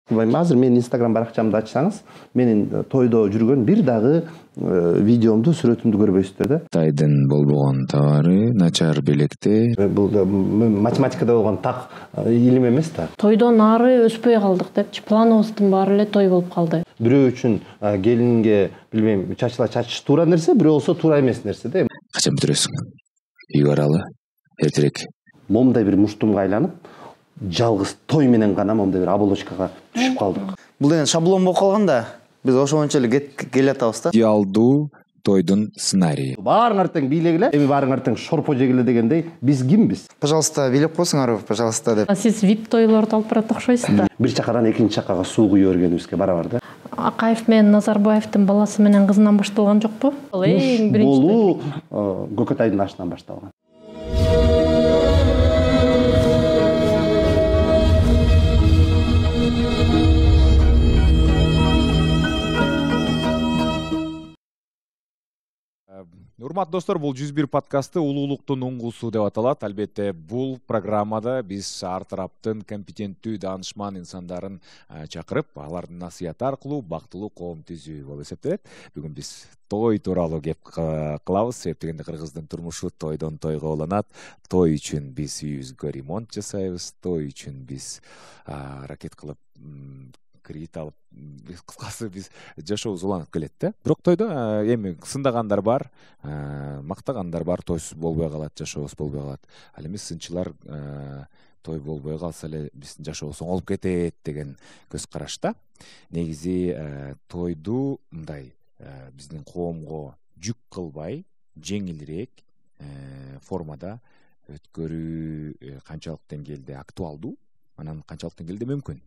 Азыр менин Instagram баракчамды ачсаңыз, менин тойдо жүргөн бир дагы видеомду, сүрөтүмдү көрбөйсүздөр да. Кытайдын болбогон товары, начар белектер. Бул математикада болгон так илим эмес да. Тойдон ары өспөй калдык депчи, планыбыздын баары эле той болуп калды. Бирөө үчүн келинге билбейм, чачыла чачыш туура нерсе, бирөө болсо туура эмес нерсе да. Качан бүтүрөсүң? Үй баралы, эртерээк. Момундай бир муштумга айланып, жалгыз той менен гана момундай бир оболочкага түшүп калдык. Бул деген шаблон болуп калган да. Биз ошончо эле келатабыз да. Идеалдуу тойдун сценарийи. Баарыңар тең бийлегиле, эми баарыңар тең шорпо жегиле дегендей, биз кимбиз? Пожалуйста, бийлеп койсуңар, пожалуйста деп. Сиз VIP тойлорду алып барат окшойсуз да. Бир чакадан экинчи чакага суу куюу өргөнүбүзгө барабар да. Акаев менен Назарбаевдин баласы менен кызынан башталган жокпу? Эң биринчи болуу Көкөтайдын ашынан башталган. Урматтуу достор, бул 101 подкасты улуулуктун уңгусу деп аталат. Албетте, бул программада биз ар тараптын компетенттүү даанышман инсандарын чакырып, алардын насыяты аркылуу бактылуу коом түзүү болуп эсептелет. Бүгүн биз той тууралуу кеп кылабыз. Себеп дегенде кыргыздын турмушу тойдон тойго уланат. Той үчүн биз үйүбүзгө ремонт жасайбыз. Той үчүн биз аракет кылып кредит алып, кыскасы биз жашообуз уланып келет да. Бирок тойдо эми сындагандар бар, мактагандар бар, тойсуз болбой калат, жашообуз болбой калат. Ал эми сынчылар той болбой калса эле биздин жашообуз оңолуп кетет деген көз карашта. Негизи тойду мындай биздин коомго жүк кылбай, жеңилирээк формада өткөрүү канчалык деңгээлде актуалдуу, анан канчалык деңгээлде мүмкүн.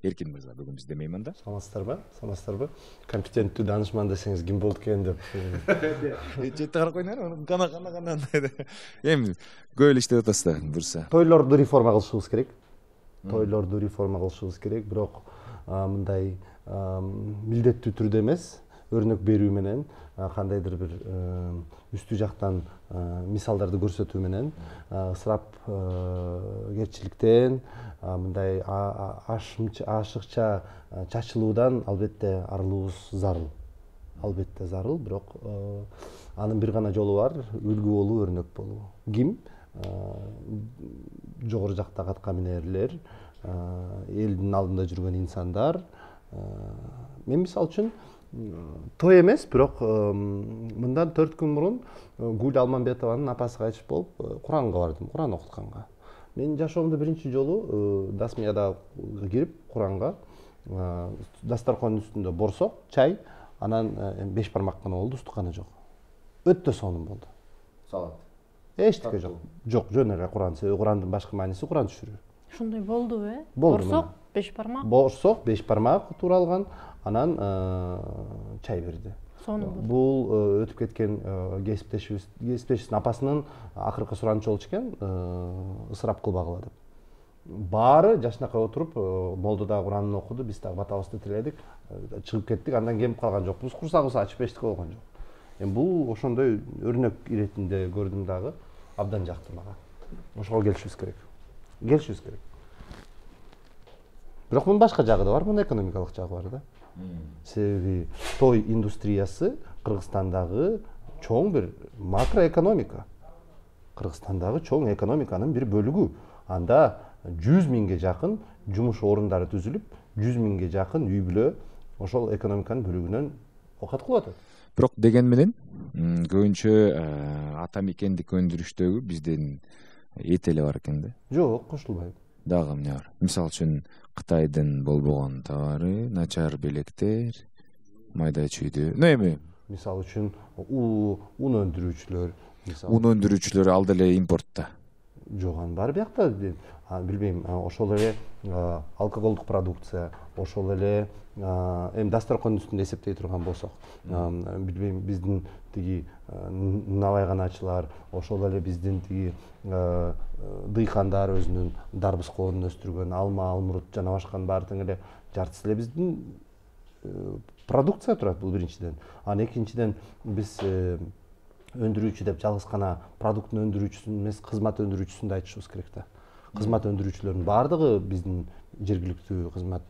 Эркин мырза, бүгүн бизде мейманда. Саламатсыздарбы? Компетенттүү даанышман десеңиз ким болду экен деп. Четте карап койнуңар, кана. Эми көп эле иштеп атасыздар, бурса. Тойлорду реформа кылышыбыз керек. Бирок мындай милдеттүү түрдө эмес, өрнөк берүү менен, кандайдыр бир үстү жактан мисалдарды көрсөтүү менен, ысырап керчиликтен, мындай ашыкча чачылуудан албетте арылуубуз зарыл. Албетте зарыл, бирок анын бир гана жолу бар, үлгү болуу, өрнөк болуу. Ким? Жогору жакта катка минерлер, элдин алдында жүргөн инсандар. Мен мисалы үчүн той эмес, бирок мындан 4 күн мурун Гүл Алмамбетованын апасы кайтыш болуп, Куранга бардым, Куран окутканга. Мен жашоомдо биринчи жолу Дасмияда кирип Куранга, дасторкондун үстүндө борсок, чай, анан 5 бармак гана болду, устуканы жок. Өтө сонун болду. Салат. Эчтеке жок. Жок, жөн эле Куран, Курандын башкы мааниси Куран түшүрүү. Ошондой болду, Борсок 5 бармак. Борсок 5 бармак туралган, анан чай берди. Бул өтүп кеткен кесиптешибиздин апасынын акыркы суранычы болчу экен, ысырап кылбагыла деп. Баары жашынакай отуруп, молдо да Куранын окуду, биз дагы батабызды тиледик, чыгып кеттик, андан кемип калган жокпуз, курсагыбыз ачып эчтеке болгон жок. Эми бул ошондой өрнөк иретинде көрдүм дагы, абдан жакты мага. Ошого келишибиз керек. Бирок мунун башка жагы да бар, мунун экономикалык жагы бар да. Себеби той индустриясы Кыргызстандагы чоң бир макроэкономика. Кыргызстандагы чоң экономиканын бир бөлүгү. Анда 100 миңге жакын жумуш орундары түзүлүп, 100 миңге жакын үй бүлө ошол экономиканын бөлүгүнөн окат кылып атат. Бирок деген менен көбүнчө ата мекендик өндүрүштөгү биздин эт эле бар экен да. Жок, кошулбайт. Дагы эмне бар? Мисалы үчүн Кытайдын болбогон товары, начар белектер, майда чүйдү. Эми мисалы үчүн ун өндүрүүчүлөр ал деле импортто. Жок, анын баары биякта, билбейм, ошол эле алкоголдук продукция, ошол эле эми дасторкондун үстүндө эсептей турган болсок, билбейм, биздин тиги набайганачылар, ошол эле биздин тиги дыйкандар өзүнүн дарбыз коонун өстүргөн, алма, алмурут жана башканын баары тең эле жартысы эле биздин продукция турат, бул биринчиден. Анан экинчиден биз өндүрүүчү деп жалгыз гана продукттун өндүрүүчүсүн эмес, кызмат өндүрүүчүсүн да айтышыбыз керек да. кызмат өндүрүүчүлөрдүн баардыгы биздин жергиликтүү кызмат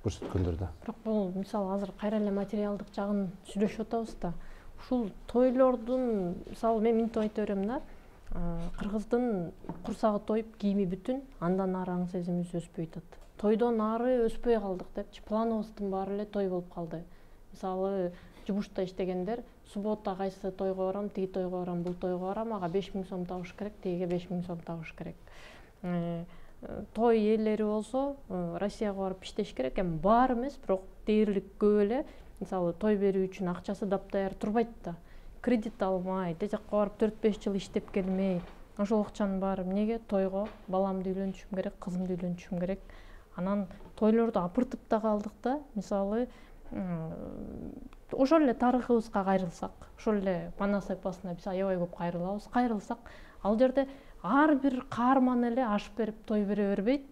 көрсөткөндөр да. Бирок бул мисалы азыр кайра эле материалдык жагын сүйлөшүп атабыз да. Ушул тойлордун мисалы мен мынтип айта берем да. Кыргыздын курсагы тоюп, кийими бүтүн, андан ары аң сезимибиз өспөй атат. Тойдон ары өспөй калдык депчи, планыбыздын баары эле той болуп калды. Мисалы жумушта иштегендер суббота кайсы тойго барам, тиги тойго барам, бул тойго барам, ага 5000 сом табыш керек, тигиге 5000 сом табыш керек. Той ээлери болсо Россияга барып иштеш керек, эми бар эмес, бирок дээрлик көп эле мисалы той берүү үчүн акчасы даптаяр турбайт да. Кредит алмай, тежакка барып 4-5 жыл иштеп келмей, ошол акчанын баары эмнеге? Тойго баламды үйлөнтүшүм керек, кызымды үйлөнтүшүм керек. Анан тойлорду апыртып да калдык да. Мисалы ошол эле тарыхыбызга кайрылсак, ошол эле Манас эпосуна биз аябай көп кайрылсак, ал жерде ар бир каарман эле аш берип той бере бербейт.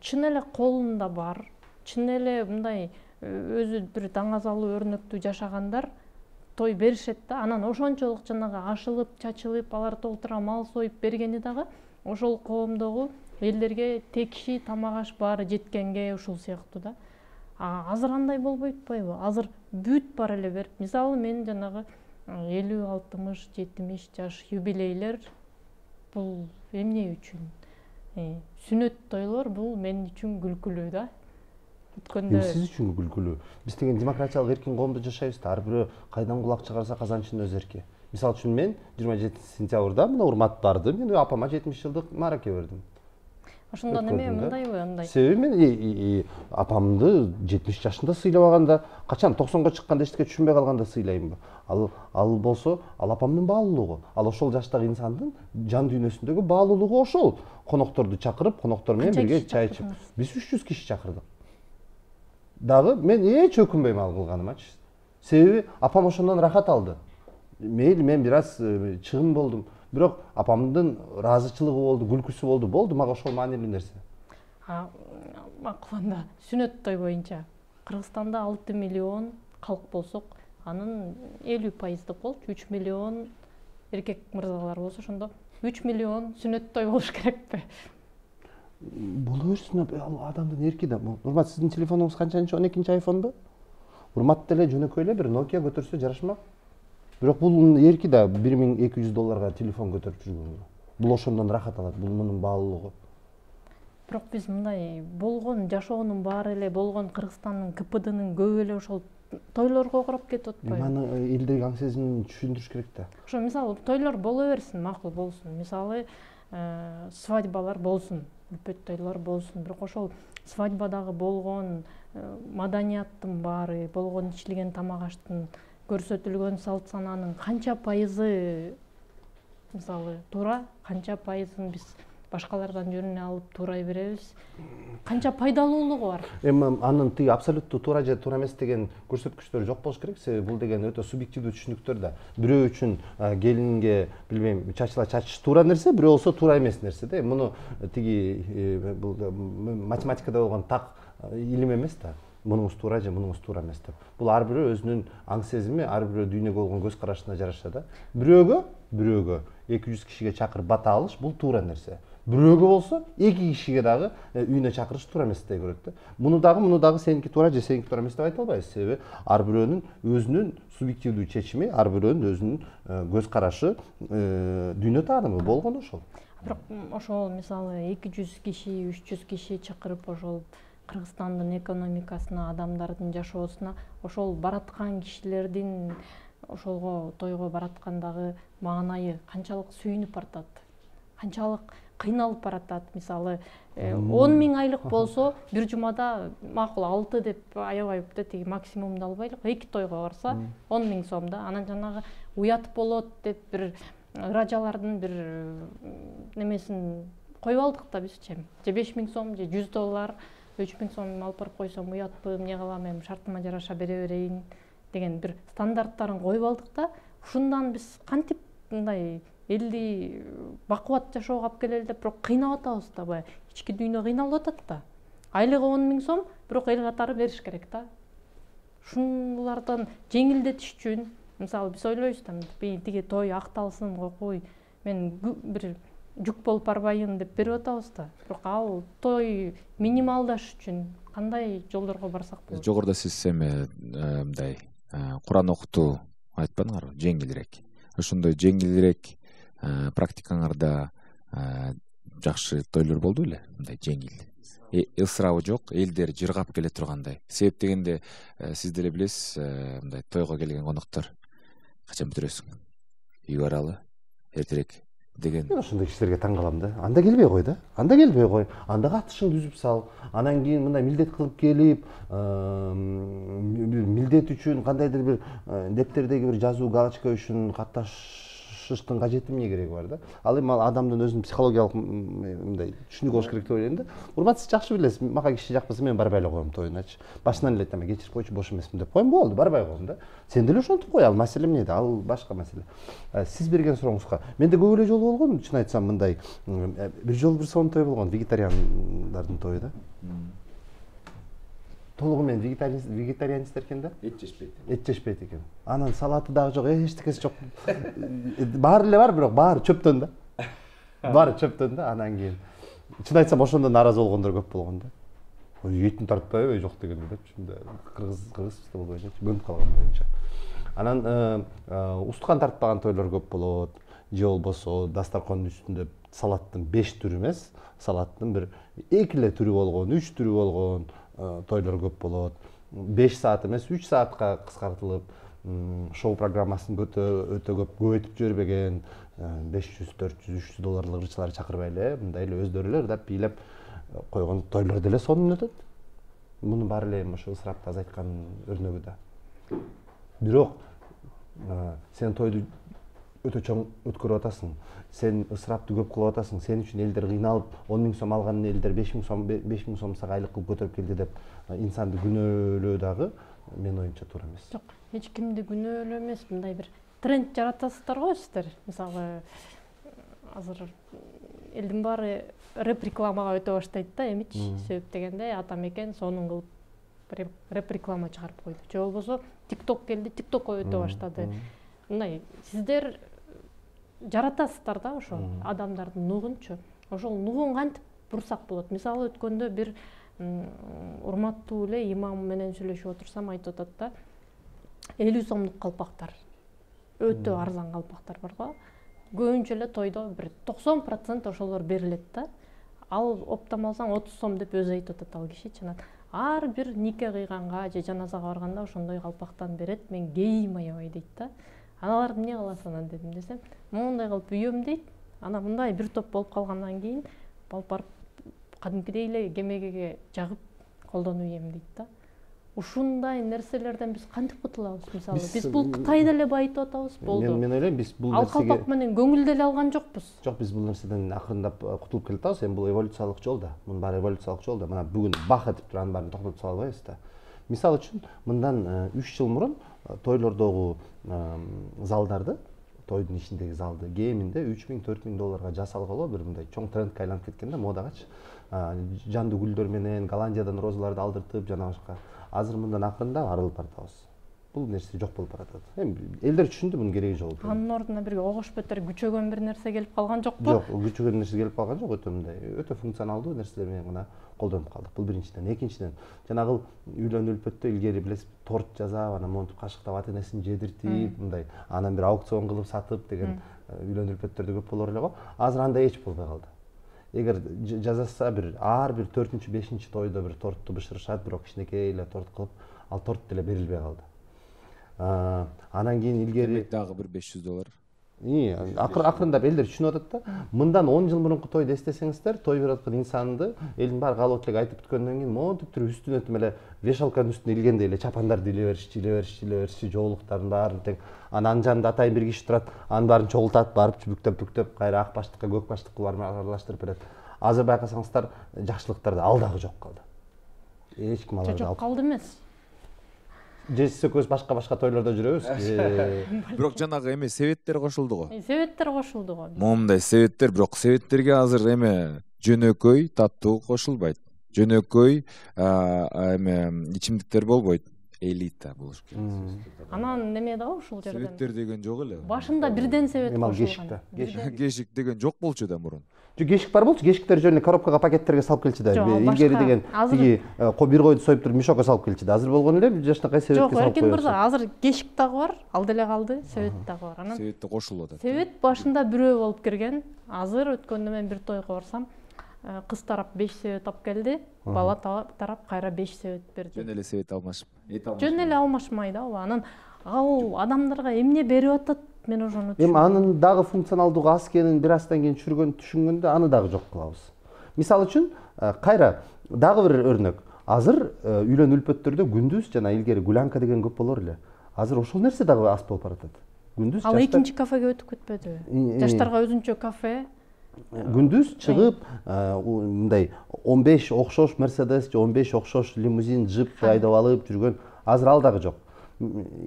Чын эле колунда бар, чын эле мындай өзү бир даңазалуу өрнөктүү жашагандар той беришет да. Анан ошончолук жанагы ашылып, чачылып, алар толтура мал союп бергени дагы ошол коомдогу элдерге текши, тамак аш баары жеткенге ушул сыяктуу да. Азыр андай болбой атпайбы? Азыр бүт бар эле берип, мисалы мен жанагы 50, 60, 70 жаш юбилейлер бул эмне үчүн? Сүнөт тойлор бул мен үчүн күлкүлүү да. Сиз үчүн күлкүлүү. Биз деген демократиялык эркин коомдо жашайбыз да. Ар бирөө кайдан кулак чыгарса казанчын өз эрки. Мисалы үчүн мен 27 сентябрда мына урмат барды, мен апама 70 жылдык мараке бердим. Ошондон эме мындайбы, андай. Себеби мен апамды 70 жашында сыйлабаганда, качан 90го чыкканда эчтеке түшүнбөй калганда сыйлаймбы? Ал болсо, ал апамдын баалуулугу. Ал ошол жаштагы инсандын жан дүйнөсүндөгү баалуулугу ошол. Конокторду чакырып, коноктор менен бирге чай ичип. Биз 300 киши чакырдык. Дагы мен эч өкүнбөйм ал кылганымачы. Себеби апам ошондон рахат алды. Мейли мен бир аз чыгым болдум. Бирок апамдын ыраазычылыгы болду, күлкүсү болду, мага ошол маанилүү нерсе. Макул анда сүнөт той боюнча Кыргызстанда 6 миллион калк болсок, анын 50% болчу 3 миллион эркек мырзалар болсо, ошондо 3 миллион сүнөт той болуш керекпи? Боло берсин, ал адамдын эрки да. Урмат, сиздин телефонуңуз канчанчы? 12-нчи айфонбу? Урмат деле жөнөкөй эле бир Nokia көтөрсө жарашмак. Бирок бул эрки да $1200 телефон көтөрүп жүргөнгө. Бул ошондон рахат алат, бул мунун баалуулугу. Бирок биз мындай болгон жашоонун баары эле болгон Кыргызстандын КПДнын көбү эле ошол тойлорго карап кетип атпайбы? Маны элдеги аң сезимин түшүндүрүш керек да. Ошо мисалы тойлор боло берсин, макул болсун. Мисалы свадьбалар болсун, үлпөт тойлор болсун. Бирок ошол свадьбадагы болгон маданияттын баары, болгон ичилген тамак аштын, көрсөтүлгөн салт санаанын канча пайызы мисалы туура, канча пайызын биз башкалардан жөнүнө алып туурай беребиз? Канча пайдалуулугу бар? Эми анын тиги абсолюттуу туура же туура эмес деген көрсөткүчтөр жок болуш керек. Себеби бул деген өтө субъективдүү түшүнүктөр да. Бирөө үчүн келинге билбейм чачыла чачыш туура нерсе, бирөө болсо туура эмес нерсе да. Муну тиги бул математикада болгон так илим эмес да. Мунуңуз туура же мунуңуз туура эмес деп. Бул ар бирөө өзүнүн аң сезими, ар бирөө дүйнөгө болгон көз карашына жараша да. Бирөөгө 200 кишиге чакырып бата алыш бул туура нерсе. Бирөөгө болсо 2 кишиге дагы үйүнө чакырыш туура эмес деп көрөт да. Муну дагы сеники туура же сеники туура эмес деп айта албайбыз. Себеби ар бирөөнүн өзүнүн субъективдүү чечими, ар бирөөнүн өзүнүн көз карашы, дүйнө таанымы болгон ошол. Бирок ошол мисалы 200 киши, 300 киши чакырып ошол Кыргызстандын экономикасына, адамдардын жашоосуна, ошол бараткан кишилердин ошолго тойго бараткандагы маанайы канчалык сүйүнүп баратат, канчалык кыйналып баратат. Мисалы 10 000 айлык болсо, бир жумада макул 6 деп аябай тиги максимумду албайлык, 2 тойго барса 10 000 сом да. Анан жанагы уят болот деп бир ыражалардын бир немесин коюп алдык да бизчи. Же 5 000 сом, же $100, 3 000 сом алып барып койсом уятпы, эмне кылам, эми шартыма жараша бере берейин деген бир стандарттарын коюп алдык да. Ушундан биз кантип мындай элди бакубат жашоого алып келели деп бирок кыйнап атабыз да, баягы ички дүйнө кыйналып атат да. Айлыгы 10 000 сом, бирок эл катары бериш керек да. Ушулардан жеңилдетиш үчүн мисалы биз ойлойбуз да, тиги той акталсын, кой мен бир жүк болуп барбайын деп берип атабыз да. Бирок ал той минималдаш үчүн кандай жолдорго барсак болот? Жогоруда сиз эме мындай Куран окутуу айтпадыңарбы? Жеңилирээк. Ошондой жеңилирээк практикаңарда жакшы тойлор болду беле? Мындай жеңил. Ысырабы жок, элдер жыргап келе тургандай. Себеп дегенде сиз деле билесиз, мындай тойго келген коноктор качан бүтүрөсүң? Үй баралы, эртерээк деген. Мен ошондой кишилерге таң калам да. Анда келбей кой да. Анда келбей кой. Анда катышыңды үзүп сал. Анан кийин мындай милдет кылып келип, милдет үчүн кандайдыр бир дептердеги бир жазуу галочка үчүн катташыштын кажети эмне кереги бар да. Ал эми адамдын өзүнүн психологиялык мындай түшүнүк болуш керек деп ойлойм да. Урмат, сиз жакшы билесиз, мага киши жакпаса мен барбай эле коем тоюначы. Башынан эле айтам, кечирип койчу, бош эмесмин деп коем, болду, барбай коем да. Сен деле ошентип кой, ал маселе эмнеде? Ал башка маселе. Сиз берген сурооңузга менде көп эле жолу болгон, чын айтсам, мындай бир жолу бир сонун той болгон, вегетариандардын тою да. Толугу менен вегетарианецтер экен да. Эт жешпейт экен. Анан салаты дагы жок, эчтекеси жок. Баары эле бар, бирок баары чөптөн да. Баары чөптөн да. Анан кийин чын айтсам ошондон наразы болгондор көп болгон да. Этин тартпайбы жок дегенде депчи, мындай кыргыз боюнча көнүп калган боюнча. Анан устукан тартпаган тойлор көп болот. Же болбосо дастаркандын үстүндө салаттын 5 түрү эмес, салаттын бир 2 эле түрү болгон, 3 түрү болгон тойлор көп болот. 5 саат эмес, 3 саатка кыскартылып, шоу программасын өтө көп көбөйтүп жибербеген, 500, 400, 300 долларлык ырчылар чакырбай эле, мындай эле өздөрү эле ырдап бийлеп койгон тойлор деле сонун өтөт. Мунун баары эле ошо ысырапты азайткан өрнөгү да. Бирок сен тойду өтө чоң өткөрүп атасың, сен ысырапты көп кылып атасың, сен үчүн элдер кыйналып 10 000 сом алган элдер 5 000 сомсак айлык кылып көтөрүп келди деп инсанды күнөөлөө дагы менин оюмча туура эмес. Жок, эч кимди күнөөлөө эмес, мындай бир тренд жаратасыздар го сиздер. Мисалы, азыр элдин баары рэп рекламага өтө баштайт да, эмичи. Себеп дегенде ата мекен сонун кылып рэп реклама чыгарып койду. Же болбосо TikTok келди, TikTokко өтө баштады. Мындай сиздер жаратасыздар да ошо адамдардын нугунчу. Ошол нугун кантип бурсак болот? Мисалы өткөндө бир урматтуу эле имам менен сүйлөшүп отурсам айтып атат да, 50 сомдук калпактар, өтө арзан калпактар бар го. Көбүнчө эле тойдо бир 90% ошолор берилет да. Ал оптом алсаң 30 сом деп өзү айтып атат ал киши, чынат. Ар бир нике кыйганга же жаназага барганда ошондой калпактан берет, мен кейим аябай дейт да. Аналарды эмне кыласың анан дедим десем, мондай кылып үйөм дейт. Анан мындай бир топ болуп калгандан кийин алып барып кадимкидей эле кемегеге жагып колдонуп ийем дейт да. Ушундай нерселерден биз кантип кутулабыз? Мисалы, биз бул Кытайды эле байытып атабыз, болду. Мен ойлойм, биз бул нерсеге ал калпак менен көңүл деле алган жокпуз. Жок, биз бул нерседен акырындап кутулуп келе атабыз. Эми бул эволюциялык жол да. Мунун баары эволюциялык жол да. Мына бүгүн баха деп туруп анын баарын токтотуп сала албайбыз да. Мисалы үчүн, мындан 3 жыл мурун тойлордогу залдарды, тойдун ичиндеги залды кеминде 3000-4000 долларга жасалгалы бир мындай чоң трендке айланып кеткен да, модагачы. Жандуу гүлдөр менен Голландиядан розаларды алдыртып, жана башка. Азыр мындан акырындап арылып баратабыз. Бул нерсе жок болуп баратат. Эми элдер түшүндү мунун кереги жок. Анын ордуна бир огош бетер күчөгөн бир нерсе келип калган жокпу? Жок, күчөгөн нерсе келип калган жок, өтө мындай, өтө функционалдуу нерселер менен гана колдонуп калдык. Бул биринчиден. Экинчиден, жанагы үйлөнүү үлпөттө илгери билесиз, торт жасап, анан монтип кашыктап ата энесин жедиртип, мындай, анан бир аукцион кылып сатып деген үйлөнүү үлпөттөрдө көп болор эле го. Азыр андай эч болбой калды. Эгер жасаса бир ар бир 4-5 тойдо бир тортту бышырышат, бирок кичинекей эле торт кылып, ал торт деле берилбей калды. Анан кийин илгери дагы бир 500 доллар. Акырындап элдер түшүнүп атат да. Мындан 10 жыл мурунку тойду эстесеңиздер, той берип аткан инсанды элдин баары каалап элек айтып бүткөндөн кийин монтип туруп үстүнө тим эле вешалканын үстүнө илгендей эле чапандарды иле беришчи, жоолуктардын баарын тең. Анан жанында атайын бир киши турат, анын баарын чогултат, барып бүктөп, кайра ак баштыкка, көк баштыкка аралаштырып берет. Азыр байкасаңыздар, жакшылыктар да ал дагы жок калды. Эч ким аларды жок калды эмес. Же сиз экөөбүз башка тойлордо жүрөбүз. Бирок жанагы эме себеттер кошулду го. Себеттер кошулду го. Момундай себеттер, бирок себеттерге азыр эме жөнөкөй таттуу кошулбайт. Жөнөкөй эме ичимдиктер болбойт. элита болуш керек. Анан неме да ушул жерден. Светтер деген жок эле. Башында бирден свет кошулган. Кешик деген жок болчу да мурун. Кешик бар болчу, кешиктер жөн эле коробкага пакеттерге салып келчү да. Илгери деген тиги бир койду союп туруп мешокко салып келчү да. Азыр болгон эле жашнакай светке салып коёбуз. Жок, Эркин мырза, азыр кешик дагы бар, ал деле калды, свет дагы бар. Анан Светте кошулуп атат. Свет башында бирөө болуп кирген. Азыр өткөндө мен бир тойго барсам, кыз тарап 5 свет алып келди, бала тарап кайра 5 свет берди. Жөн эле свет алмашып. Жөн эле алмашмай да. Анан ал адамдарга эмне берип атат, мен ошону Эми анын дагы функционалдуу аз экенин бир аздан кийин түшүнгөндө аны дагы жок кылабыз. Мисалы үчүн кайра дагы бир өрнөк. Азыр үйлөн үлпөттөрдө күндүз жана илгери гулянка деген көп болор эле. Азыр ошол нерсе дагы аз болуп баратат. Күндүз ал экинчи кафеге өтүп кетпедиби? Жаштарга өзүнчө кафе. Күндүз чыгып мындай 15 окшош Мерседес же 15 окшош лимузин, джип айдап алып жүргөн азыр ал дагы жок.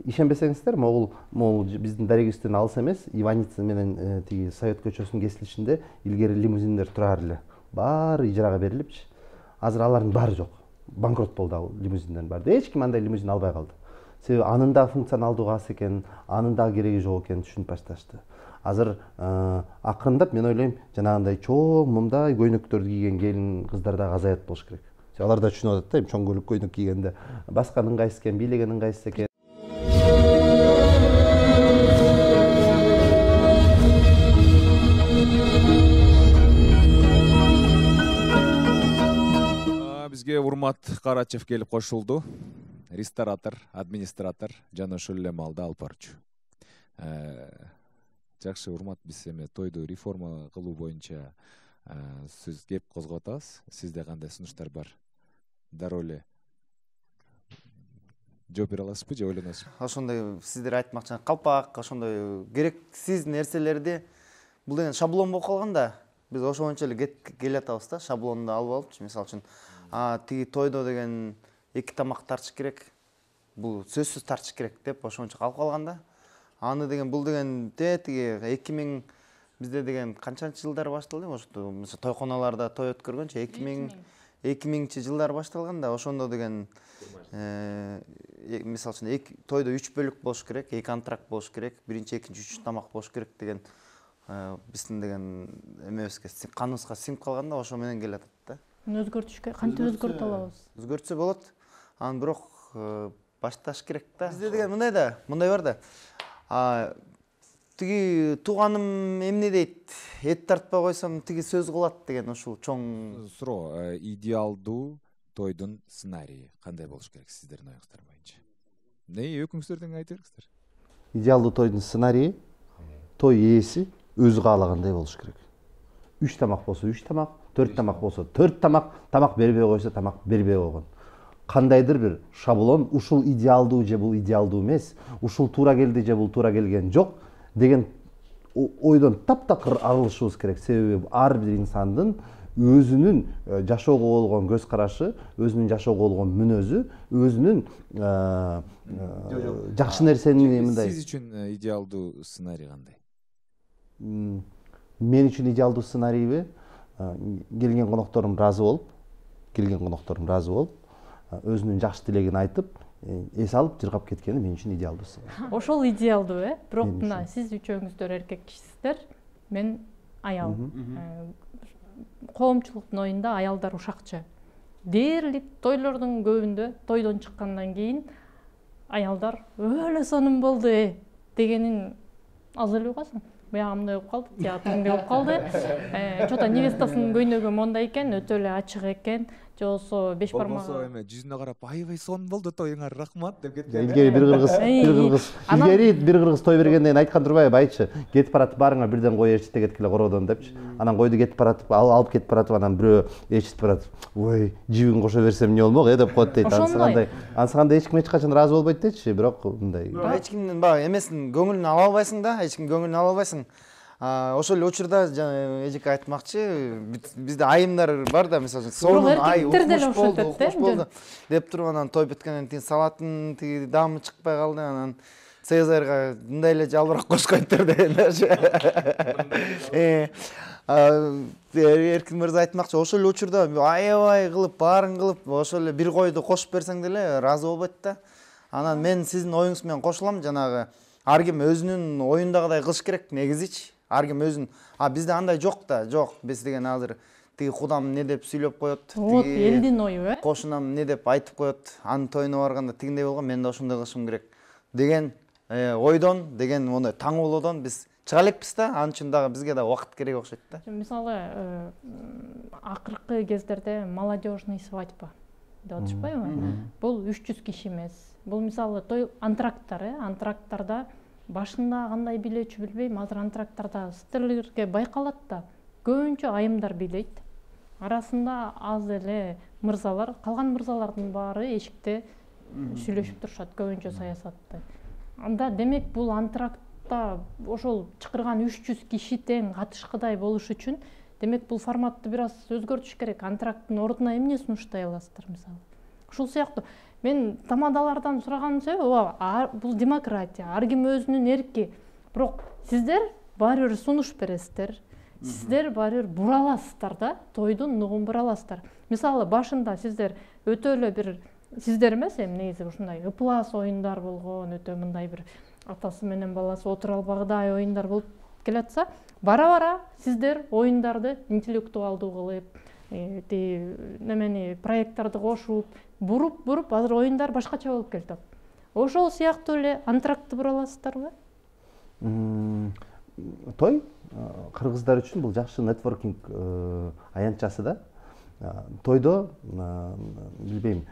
Ишенбесеңиздер, могул биздин дарегибизден алыс эмес, Иваница менен тиги Совет көчөсүнүн кесилишинде илгери лимузиндер турар эле. Баары ижарага берилипчи. Азыр алардын баары жок. Банкрот болду ал лимузиндердин баары. Эч ким андай лимузин албай калды. Себеби анын да функционалдуу аз экенин, анын да кереги жок экенин түшүнүп башташты. Азыр акырындап мен ойлойм, жанагындай чоң мындай көйнөктөрдү кийген келин кыздар да азаят болуш керек. Алар да түшүнүп атат да, чоң көйнөк кийгенде басканын кайсы экен, бийлегенин кайсы экен. Бизге Урмат Карачев келип кошулду. Ресторатор, администратор жана ошол эле маалда алып барчу. Жакшы, Урмат, биз эми тойду реформа кылуу боюнча сөз кеп козготабыз. Сизде кандай сунуштар бар? Дароо эле жооп бере аласызбы же ойлоносузбу? Ошондой сиздер айтмакчы калпак, ошондой керексиз нерселерди бул деген шаблон болуп калган да. Биз ошончо эле келатабыз да, шаблонду алып алыпчы. Мисалы үчүн, тиги тойдо деген 2 тамак тартыш керек. Бул сөзсүз тартыш керек деп ошончо калып калган да. Аны деген бул деген тиги 2000 бизде деген канчанчы жылдар башталды? Ошо мисалы тойконаларда той өткөргөнчө 2000-чи жылдар башталган да. Ошондо деген мисалы үчүн тойдо 3 бөлүк болуш керек, 2 антракт болуш керек, биринчи, экинчи, үчүнчү тамак болуш керек деген биздин деген эмебизге, каныбызга сиңип калган да, ошо менен келатат да. Өзгөртүшкө кантип өзгөртө алабыз? Өзгөртсө болот. Анан бирок башташ керек да. Бизде деген мындай да, мындай бар да. Тиги тууганым эмне дейт? Эт тартпай койсом тиги сөз кылат деген ушул чоң суроо. Идеалдуу тойдун сценарийи кандай болуш керек сиздердин оюңуздар боюнча? Өкүңүздөрдөн айтып бериңиздер. Идеалдуу тойдун сценарийи той ээси өзү каалагандай болуш керек. 3 тамак болсо 3 тамак, 4 тамак болсо 4 тамак, тамак бербей койсо тамак бербей койгон. Кандайдыр бир шаблон, ушул идеалдуу же бул идеалдуу эмес, ушул туура келди же бул туура келген жок деген ойдон таптакыр арылышыбыз керек. Себеби ар бир инсандын өзүнүн жашоого болгон көз карашы, өзүнүн жашоого болгон мүнөзү, өзүнүн жакшы нерсени мындай. Сиз үчүн идеалдуу сценарий кандай? Мен үчүн идеалдуу сценарийби келген конокторум ыраазы болуп, өзүнүн жакшы тилегин айтып, эс алып жыргап кеткени мен үчүн идеалдуу сценарий. Ошол идеалдуу, бирок мына сиз үчөөңүздөр эркек кишисиздер, мен аял. Коомчулуктун оюнда аялдар ушакчы. Дээрлик тойлордун көбүндө тойдон чыккандан кийин аялдар өлө сонун болду дегенин аз эле угасың. Буягы мындай болуп калды, тияк мындай болуп калды. Чота невестасынын көйнөгү мондай экен, өтө эле ачык экен, же болбосо беш бармагы. Болбосо эме жүзүнө карап, аябай сонун болду тоюңар, рахмат деп кеткен. Илгери бир кыргыз той бергенден кийин айткан турбайбы, айтчы, кетип баратып баарыңар бирден кой ээрчите кеткиле короодон депчи. Анан койду кетип баратып, алып кетип баратып, анан бирөө ээрчитип баратып, ой, жибин кошо берсем эмне болмок деп коет дейт. Ансыгандай эч ким эч качан ыраазы болбойт дейчи, бирок мындай. Эч кимдин баягы эмесин көңүлүн ала албайсың да, эч ким көңүлүн ала албайсың. Ошол эле учурда эжеке айтмакчы, бизде айымдар бар да, мисалы сонун ай укмуш болду деп туруп анан той бүткөндөн кийин салаттын тиги даамы чыкпай калды, анан Цезарьга мындай эле жалбырак кошкойтур дегендерчи. Эркин мырза айтмакчы, ошол эле учурда аябай кылып, баарын кылып, ошол эле бир койду кошуп берсең деле ыраазы болбойт да. Анан мен сиздин оюңуз менен кошулам, жанагы ар ким өзүнүн оюндагыдай кылыш керек негизичи. Ар ким өзүн, бизде андай жок да, жок. Биз деген азыр тиги кудам не деп сүйлөп коет, тиги элдин ою, кошунам не деп айтып коет, анын тоюна барганда тигиндей болгон, мен да ошондой кылышым керек деген ойдон, деген мондай таңоолоодон биз чыга элекпиз да. Анын үчүн дагы бизге да убакыт керек окшойт да. Мисалы, акыркы кездерде молодежный свадьба деп атышпайбы? Бул 300 киши эмес. Бул мисалы той антракттар, антракттарда башында кандай бийлечү билбейм, азыр антракттарда стерлерге байкалат да, көбүнчө айымдар бийлейт. Арасында аз эле мырзалар, калган мырзалардын баары эшикте сүйлөшүп турушат, көбүнчө саясатты. Анда демек бул антрактта ошол чакырган 300 киши тең катышкыдай болуш үчүн демек бул форматты бир аз өзгөртүш керек. Антракттын ордуна эмне сунуштай аласыздар мисалы? Ушул сыяктуу мен тамадалардан сураганым себеби бул демократия, ар ким өзүнүн эрки. Бирок сиздер баары бир сунуш бересиздер. Сиздер баары бир бура аласыздар да, тойдун нугун бура аласыздар. Мисалы башында сиздер өтө эле бир сиздер эмес, негизи ушундай ыплас оюндар болгон, өтө мындай бир атасы менен баласы отура албагыдай оюндар болуп келатса, бара-бара сиздер оюндарды интеллектуалдуу кылып, немени проекттарды кошуп, буруп азыр оюндар башкача болуп келатат. Ошол сыяктуу эле антрактты бура аласыздарбы? Той кыргыздар үчүн бул жакшы нетворкинг аянтчасы да. Тойдо билбейм,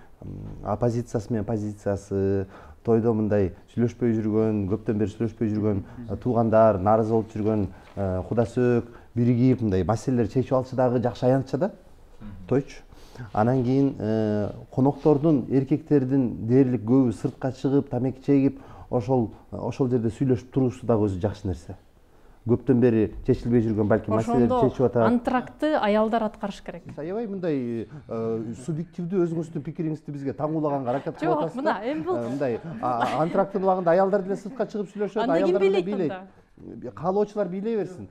оппозициясы менен позициясы, тойдо мындай сүйлөшпөй жүргөн, көптөн бери сүйлөшпөй жүргөн туугандар, нааразы болуп жүргөн кудасөөк биригип мындай маселелерди чечип алчы дагы жакшы аянтча да. Тойчу. Анан кийин коноктордун, эркектердин дээрлик көбү сыртка чыгып, тамеки чегип, ошол жерде сүйлөшүп туруусу дагы өзү жакшы нерсе. Көптөн бери чечилбей жүргөн балки маселелерди чечип атат. Антрактты аялдар аткарыш керек. Аябай мындай субъективдүү өзүңүздүн пикириңизди бизге таңуулаганга аракет кылып атасыз. Жок, мына эми бул мындай антракттын убагында аялдар деле сыртка чыгып сүйлөшөт, аялдар деле бийлейт. Каалоочулар бийлей берсин.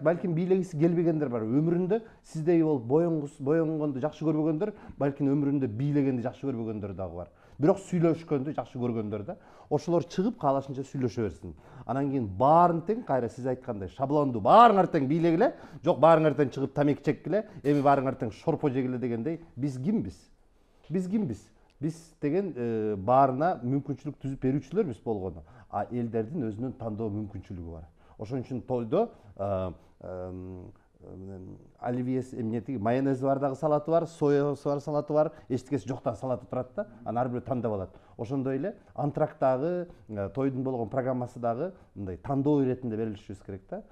Балким бийлегиси келбегендер бар. Өмүрүндө сиздей болуп боёнгонду жакшы көрбөгөндөр, балким өмүрүндө бийлегенди жакшы көрбөгөндөр дагы бар. Бирок сүйлөшкөндү жакшы көргөндөр да. Ошолор чыгып каалашынча сүйлөшө берсин. Анан кийин баарын тең, кайра сиз айткандай шаблонду баарыңар тең бийлегиле, жок баарыңар тең чыгып тамеки чеккиле, эми баарыңар тең шорпо жегиле дегендей, биз кимбиз? Биз кимбиз? Биз деген баарына мүмкүнчүлүк түзүп берүүчүлөрбүз болгону, элдердин өзүнүн тандоо мүмкүнчүлүгү бар. Ошон үчүн тойдо оливьеси эмнети майонези бар дагы салаты бар, соясы бар салаты бар, эчтекеси жок дагы салаты турат да. Анан ар бирөө тандап алат. Ошондой эле антракттагы тойдун болгон программасы дагы мындай тандоо иретинде берилишибиз керек да.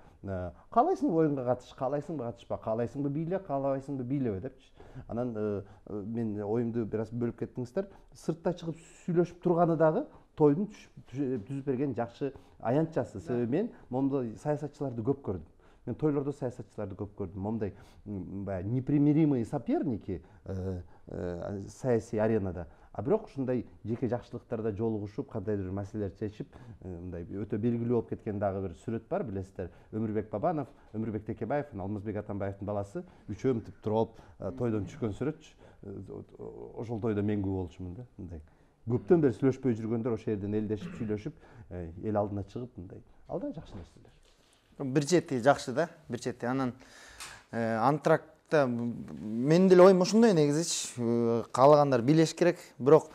Каалайсыңбы оюнга катыш, каалайсыңбы катышпа, каалайсыңбы бийле, каалабайсыңбы бийлебе депчи. Анан мен оюмду бир аз бөлүп кеттиңиздер. Сыртта чыгып сүйлөшүп турганы дагы тойдун түзүп берген жакшы аянтчасы. Себеби мен момундай саясатчыларды көп көрдүм. Мен тойлордо саясатчыларды көп көрдүм. Момундай непримиримые соперники саясий аренада. А бирок ушундай жеке жакшылыктарда жолугушуп, кандайдыр бир маселелерди чечип, мындай өтө белгилүү болуп кеткен дагы бир сүрөт бар, билесиздер. Өмүрбек Бабанов, Өмүрбек Текебаев, Алмазбек Атамбаевдин баласы үчөө мынтип туруп тойдон түшкөн сүрөтчү. Ошол тойдо мен күбө болчумун да. Мындай көптөн бери сүйлөшпөй жүргөндөр ошол жерден элдешип, сүйлөшүп, эл алдына чыгып мындай. Ал да жакшы нерселер. Бир чети жакшы да, бир чети. Анан антрактта менин деле оюм ошондой негизичи. Каалагандар бийлеш керек. Бирок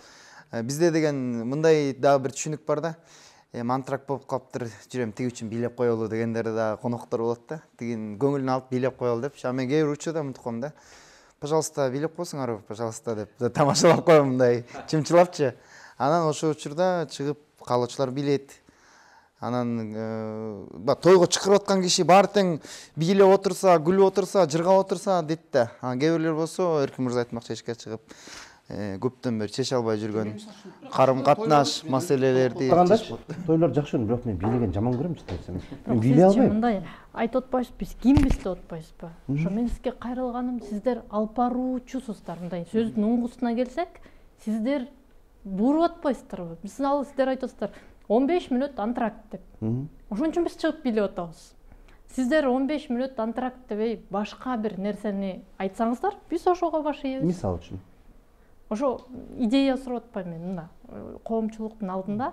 бизде деген мындай дагы бир түшүнүк бар да. Антракт болуп калыптыр, жүрөм тиги үчүн бийлеп коелу дегендер да коноктор болот да. Тигин көңүлүн алып бийлеп коелу деп. Мен кээ бир учурда мынтип коем да. Пожалуйста, бийлеп койсуңарбы, пожалуйста деп тамашалап коем мындай чымчылапчы. Анан ошол учурда чыгып каалоочулар бийлейт. Анан тойго чакырып аткан киши баары тең бийлеп отурса, күлүп отурса, жыргап отурса дейт да. Анан кээ бирлер болсо Эркин мырза айтмакчы эшикке чыгып көптөн бери чече албай жүргөн карым катнаш маселелерди тойлор жакшы, бирок мен бийлеген жаман көрөм чын. Мен бийлей албайм. Мындай айтып атпайсыз, биз кимбиз деп атпайсызбы? Ошо мен сизге кайрылганым, сиздер алып баруучусуздар. Мындай сөздүн оңгусуна келсек, сиздер буруп атпайсыздарбы? Мисалы сиздер айтасыздар 15 мүнөт антракт деп. Ошон үчүн биз чыгып бийлеп атабыз. Сиздер 15 мүнөт антракт дебей башка бир нерсени айтсаңыздар, биз ошого баш ийебиз. Мисалы үчүн. ошо идея сурап атпайм мен мында коомчулуктун алдында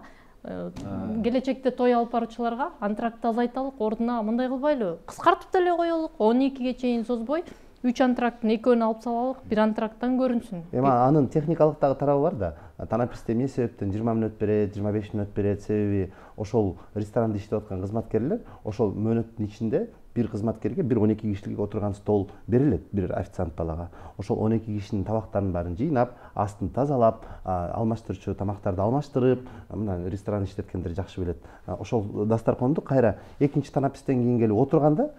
келечекте той алып баруучуларга антрактты азайталык, ордуна мындай кылбайлы, кыскартып деле коелук, 12-ге чейин созбой 3 антракттын экөөнү алып салалык, 1 антракттан көрүнсүн. Эми анын техникалык дагы тарабы бар да. Танаписте эмне себептен 20 мүнөт берет, 25 мүнөт берет, себеби ошол ресторанда иштеп аткан кызматкерлер ошол мөөнөттүн ичинде бир кызматкерге бир 12 кишилик отурган стол берилет бир официант балага. Ошол 12 кишинин табактарын баарын жыйнап, астын тазалап, алмаштырчу тамактарды алмаштырып, мына ресторан иштеткендер жакшы билет. Ошол дасторконду кайра экинчи танапистен кийин келип отурганда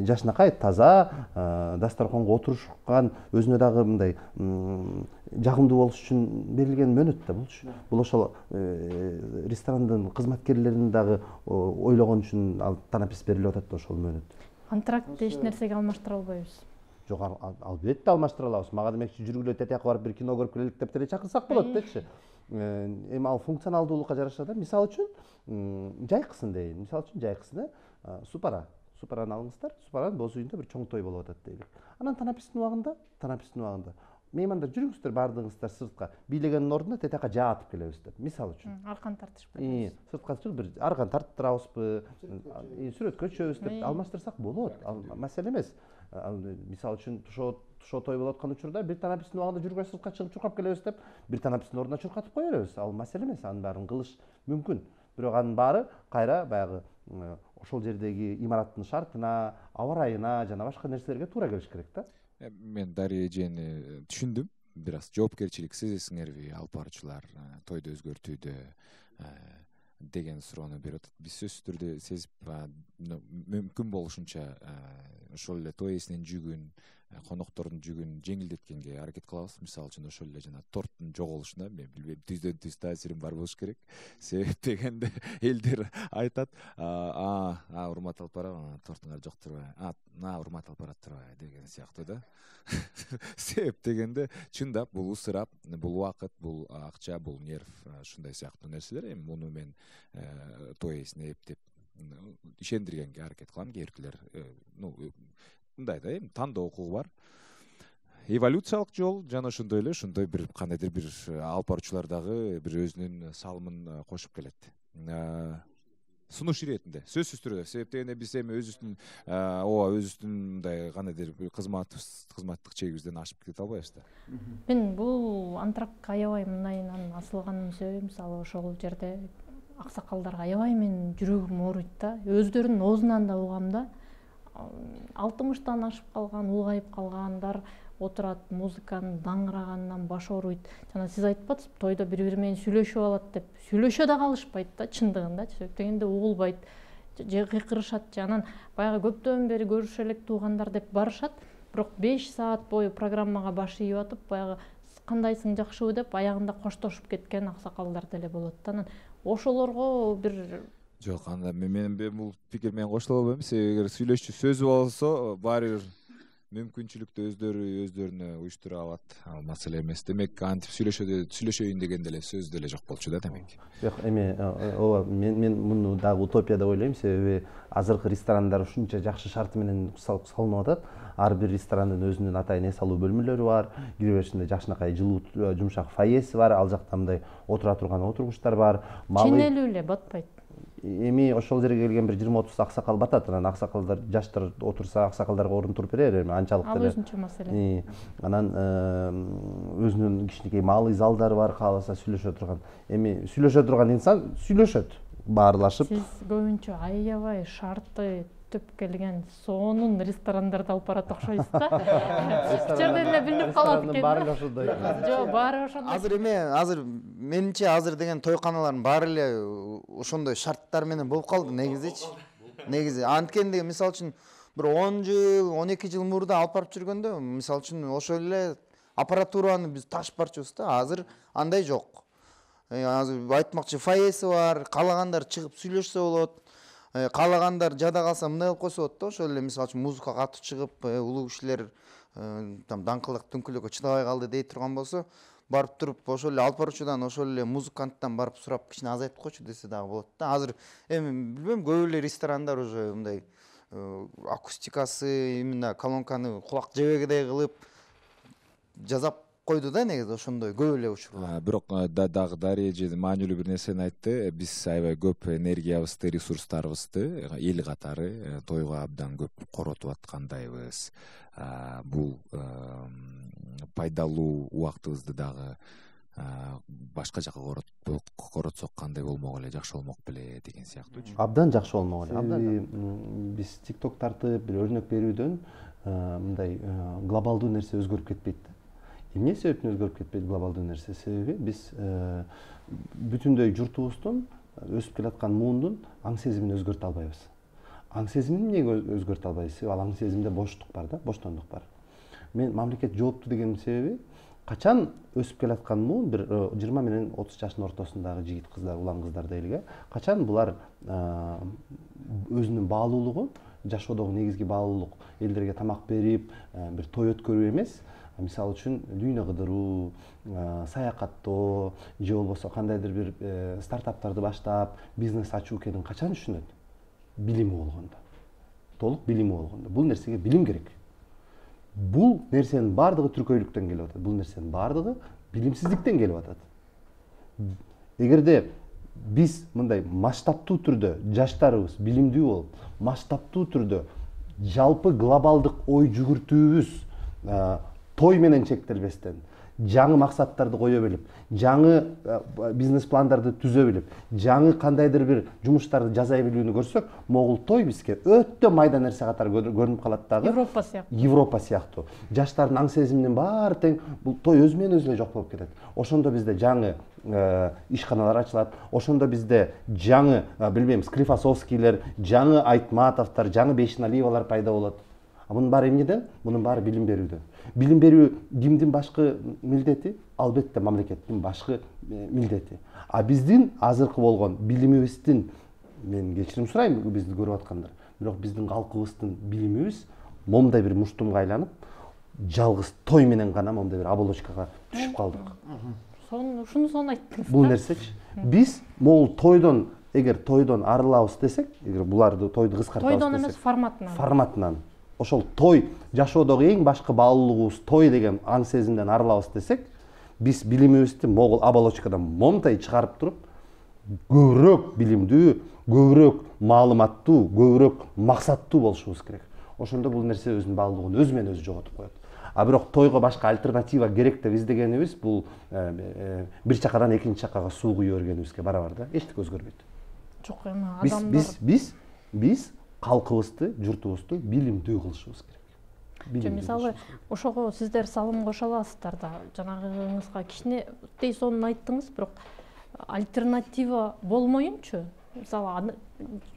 жашынакай таза дасторконго отурушкан, өзүнө дагы мындай жагымдуу болуш үчүн берилген мөөнөт да булчу. Бул ошол ресторандын кызматкерлерин дагы ойлогон үчүн ал танапис берилип атат да ошол мөөнөт. Антрактты эч нерсеге алмаштыра албайбыз. Жок, албетте алмаштыра алабыз. Мага демекчи жүргүлө тетияка барып бир кино көрүп келелик деп деле чакырсак болот дечи. Эми ал функционалдуулукка жараша да. Мисалы үчүн жайкысын дейин. Мисалы үчүн жайкысын Супараны алыңыздар. Супаранын боз үйүндө бир чоң той болуп атат дейли. Анан танапистин убагында меймандар жүрүңүздөр баардыгыңыздар сыртка. Бийлегендин ордуна тетияка жаа атып келебиз деп. Мисалы үчүн. Аркан тартышпайбыз. Сыртка чыгып бир аркан тарттырабызбы, сүрөткө түшөбүз деп алмаштырсак болот. Ал маселе эмес. Мисалы үчүн тушоо той болуп аткан учурда бир танапистин убагында жүргөч сыртка чыгып чуркап келебиз деп, бир танапистин ордуна чуркатып кое беребиз. Ал маселе эмес, анын баарын кылыш мүмкүн. Бирок анын баары кайра баягы ошол жердеги имараттын шартына, аба ырайына жана башка нерселерге туура келиш керек да. Мен Дарья эжени түшүндүм. Бир аз жоопкерчилик сезесиңерби алып баруучулар тойду өзгөртүүдө деген суроону берип атат. Биз сөзсүз түрдө сезип, мүмкүн болушунча ошол эле той ээсинин жүгүн, коноктордун жүгүн жеңилдеткенге аракет кылабыз. Мисалы үчүн ошол эле жана торттун жоголушуна мен билбейм, түздөн түз таасирим бар болуш керек. Себеп дегенде элдер айтат, урмат алып барам, тортуңар жок турбайбы? Урмат алып барат турбайбы деген сыяктуу да. Себеп дегенде чындап бул ысырап, бул убакыт, бул акча, бул нерв, ушундай сыяктуу нерселер. Эми муну мен той ээсине эптеп ишендиргенге аракет кылам. Кээбиркилер мындай да, эми тандоо укугу бар. Эволюциялык жол жана ошондой эле ошондой бир кандайдыр бир алып баруучулар дагы бир өзүнүн салымын кошуп келет. Сунуш иретинде сөзсүз түрдө. Себеп дегенде биз эми өзүбүздүн мындай кандайдыр бир кызматтык чегибизден ашып кете албайбыз да. Мен бул антрактка аябай мындайынан асылганымдын себеби мисалы ошол жерде аксакалдарга аябай менин жүрөгүм ооруйт да. Өздөрүнүн оозунан да угам да. 60-тан ашып калган, улгайып калгандар отурат, музыканын даңгыраганынан баш ооруйт. Жана сиз айтып атасыз, тойдо бири-бири менен сүйлөшүп алат деп. Сүйлөшө да калышпайт да, чындыгында. Себеп дегенде угулбайт, же кыйкырышат, жанан баягы көптөн бери көрүшө элек туугандар деп барышат. Бирок 5 саат бою программага баш ийип атып, баягы кандайсың, жакшыбы деп аягында коштошуп кеткен аксакалдар деле болот да. Анан ошолорго бир Жок, анда мен бул пикир менен кошула албайм. Себеби эгер сүйлөшчү сөзү болсо, баары бир мүмкүнчүлүктү өздөрүнө уюштура алат. Ал маселе эмес. Демек, антип сүйлөшөйүн деген деле сөз деле жок болчу да демек. Жок, эми мен муну дагы утопия деп ойлойм. Себеби азыркы ресторандар ушунча жакшы шарты менен салынып атат. Ар бир ресторандын өзүнүн атайын эс алуу бөлмөлөрү бар. Киреберишинде жакшынакай жылуу, жумшак фойеси бар. Ал жакта мындай отура турган отургучтар бар. Ченелүү эле батпайт. Эми ошол жерге келген бир 20-30 аксакал батат. Анан аксакалдар жаштар отурса, аксакалдарга орун туруп берер. Эми анчалык деле. Ал өзүнчө маселе. Анан өзүнүн кичинекей малый залдары бар, кааласа сүйлөшө турган. Эми сүйлөшө турган инсан сүйлөшөт, баарлашып. Сиз көбүнчө аябай шарты түп келген сонун ресторандарды алып барат окшойсуз да. Эч жерден эле билинип калат экен. Баары эле ошондой. Жок, баары ошондой. Азыр менимче азыр деген тойканалардын баары эле ошондой шарттар менен болуп калды негизичи. Негизи анткенде мисалы үчүн бир 10 жыл, 12 жыл мурда алып барып жүргөндө, мисалы үчүн ошол эле аппаратураны биз ташып барчубуз да. Азыр андай жок. Азыр айтмакчы фойеси бар, каалагандар чыгып сүйлөшсө болот. Каалагандар жада калса мындай кылып койсо болот да. Ошол эле мисалы үчүн музыка катуу чыгып, улуу кишилер даңкылдак дүңкүлөккө чыдабай калды дей турган болсо, барып туруп ошол эле алып баруучудан, ошол эле музыканттан барып сурап кичине азайтып койчу десе дагы болот да. Азыр эми билбейм, көп эле ресторандар уже мындай акустикасы, именно колонканы кулак жебегидей кылып жасап койду да негизи ошондой көп эле учурлар. Бирок дагы Дарья эже маанилүү бир нерсени айтты. Биз аябай көп энергиябызды, ресурстарыбызды эл катары тойго абдан көп коротуп аткандайбыз. Бул пайдалуу убактыбызды дагы башка жака коротсок кандай болмок эле, жакшы болмок беле деген сыяктуучу. Абдан жакшы болмок эле. Абдан биз TikTok тартып бир өрнөк берүүдөн мындай глобалдуу нерсе өзгөрүп кетпейт. Эмне себептен өзгөрүп кетпейт глобалдуу нерсе? Себеби биз бүтүндөй журтубуздун өсүп келаткан муундун аң сезимин өзгөртө албайбыз. Аң сезимин эмнеге өзгөртө албайбыз? Ал аң сезимде боштук бар да, боштондук бар. Мен мамлекет жоопту дегенин себеби качан өсүп келаткан муун бир 20 менен 30 жаштын ортосундагы жигит кыздар, улан кыздар дейлиге, качан булар өзүнүн баалуулугун, жашоодогу негизги баалуулук элдерге тамак берип, бир той өткөрүү эмес, мисалы үчүн дүйнө кыдыруу, саякаттоо же болбосо кандайдыр бир стартаптарды баштап, бизнес ачуу экенин качан түшүнөт? Билими болгондо. Толук билими болгондо. Бул нерсеге билим керек. Бул нерсенин бардыгы түркөйлүктөн келип атат. Бул нерсенин бардыгы билимсиздиктен келип атат. Эгерде биз мындай масштабтуу түрдө жаштарыбыз билимдүү болуп, масштабтуу түрдө жалпы глобалдык ой жүгүртүүбүз той менен чектелбестен, жаңы максаттарды кое билип, жаңы бизнес пландарды түзө билип, жаңы кандайдыр бир жумуштарды жасай билүүнү көрсөк, могул той бизге өтө майда нерсе катары көрүнүп калат дагы. Европа сыяктуу. Жаштардын аң сезиминин баары тең, бул той өзү менен өзү эле жок болуп кетет. Ошондо бизде жаңы ишканалар ачылат, ошондо бизде жаңы, билбейм, Склифосовскийлер, жаңы Айтматовдор, жаңы Бейшеналиевалар пайда болот. Мунун баары эмнеден? Мунун баары билим берүүдөн. Билим берүү кимдин башкы милдети? Албетте мамлекеттин башкы милдети. А биздин азыркы болгон билимибиздин, мен кечирим сурайм бизди көрүп аткандар, бирок биздин калкыбыздын билимибиз момундай бир муштумга айланып, жалгыз той менен гана момундай бир оболочкага түшүп калдык. Ушуну айттыңыз. Бул нерсечи. Биз могул тойдон, эгер тойдон арылабыз десек, эгер буларды тойду кыскартабыз десек, тойдон эмес, форматынан. Ошол той, жашоодогу эң башкы баалуулугубуз той деген аң сезимден арылабыз десек, биз билимибизди могул оболочкадан момундай чыгарып туруп, көбүрөөк билимдүү, көбүрөөк маалыматтуу, көбүрөөк максаттуу болушубуз керек. Ошондо бул нерсе өзүнүн баалуулугун өзү менен өзү жоготуп коет. А бирок тойго башка альтернатива керек деп издегенибиз бул бир чакадан экинчи чакага суу куюу бергенибизге барабар да, эчтеке өзгөрбөйт. Жок, эми адамдар биз калкыбызды, журтубузду билимдүү кылышыбыз керек. Мисалы, ошого сиздер салым кошо аласыздар да, жанагыңызга кичинекей сонун айттыңыз, бирок альтернатива болмоюнчу, мисалы,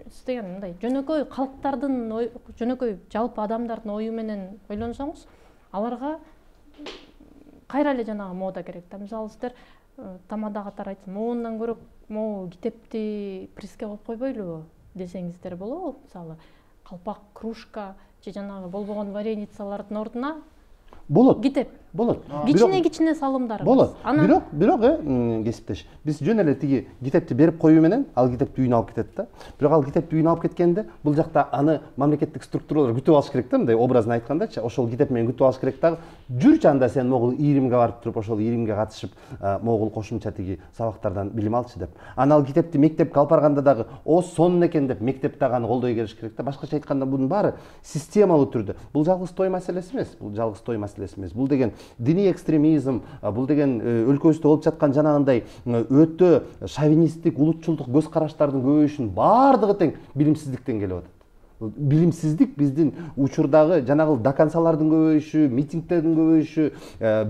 сиз деген мындай жөнөкөй калктардын, жөнөкөй жалпы адамдардын ою менен ойлонсоңуз, аларга кайра эле жанагы мода керек да. Мисалы, сиздер тамада катары айтсам, моундан көрө могу китепти преске коюп койбойлубу десеңиздер болобу? Мисалы, калпак, кружка же жанагы болбогон вареницалардын ордуна болот. Китеп. Болот. Кичине салымдар. Болот. Бирок кесиптеш, биз жөн эле тиги китепти берип коюу менен ал китепти үйүнө алып кетет да. Бирок ал китепти үйүнө алып кеткенде бул жакта аны мамлекеттик структуралар күтүп алыш керек да, мындай образын айткандачы, ошол китеп менен күтүп алыш керек дагы. Жүрчү анда сен могул иримге барып туруп, ошол иримге катышып, могул кошумча тиги сабактардан билим алчы деп. Аны ал китепти мектепке алып барганда дагы сонун экен деп мектеп дагы аны колдой келиш керек да. Башкача айтканда бунун баары системалуу түрдө. Бул жалгыз той маселеси эмес, бул деген диний экстремизм, бул деген өлкөбүздө болуп жаткан жанагындай өтө шовинисттик, улутчулдук көз караштардын көбөйүшүнүн баардыгы тең билимсиздиктен келип атат. Билимсиздик биздин учурдагы жанагы докансалардын көбөйүшү, митингдердин көбөйүшү,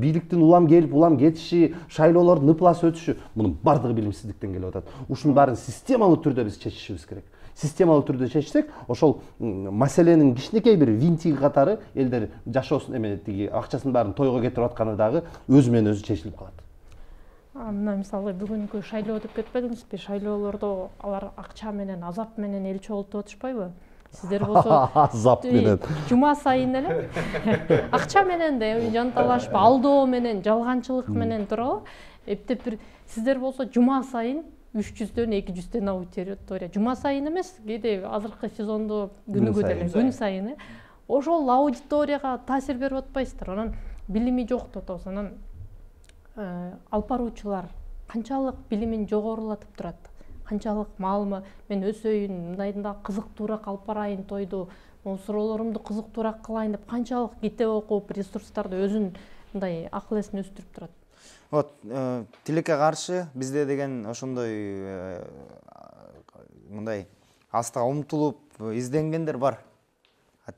бийликтин улам келип, улам кетиши, шайлоолордун ыплас өтүшү, мунун баардыгы билимсиздиктен келип атат. Ушунун баарын системалуу түрдө биз чечишибиз керек. Системалуу түрдө чечсек, ошол маселенин кичинекей бир винтиги катары элдер жашоосун тиги акчасын баарын тойго кетирип атканы дагы өзү менен өзү чечилип калат. Мына мисалы бүгүнкү шайлоо деп кетпедиңизби? Шайлоолордо алар акча менен, азап менен эл чогултуп атышпайбы? Сиздер болсо азап менен, жума сайын эле акча менен да жанталашып, алдоо менен, жалганчылык менен туурабы? Эптеп бир сиздер болсо жума сайын 300дөн 200дөн аудитория. Жума сайын эмес, кээде азыркы сезондо күнүгө деле, күн сайын. Ошол аудиторияга таасир берип атпайсыздар. Анан билими жок деп атабыз. Анан алып баруучулар канчалык билимин жогорулатып турат, канчалык маалымат, мен өсөйүн, мындайында кызыктуураак алып барайын тойду, суроолорумду кызыктуураак кылайын деп канчалык китеп окуп, ресурстарды өзүнүн мындай акыл эсин өстүрүп турат. Вот тилекке каршы бизде деген ошондой мындай астыга умтулуп изденгендер бар.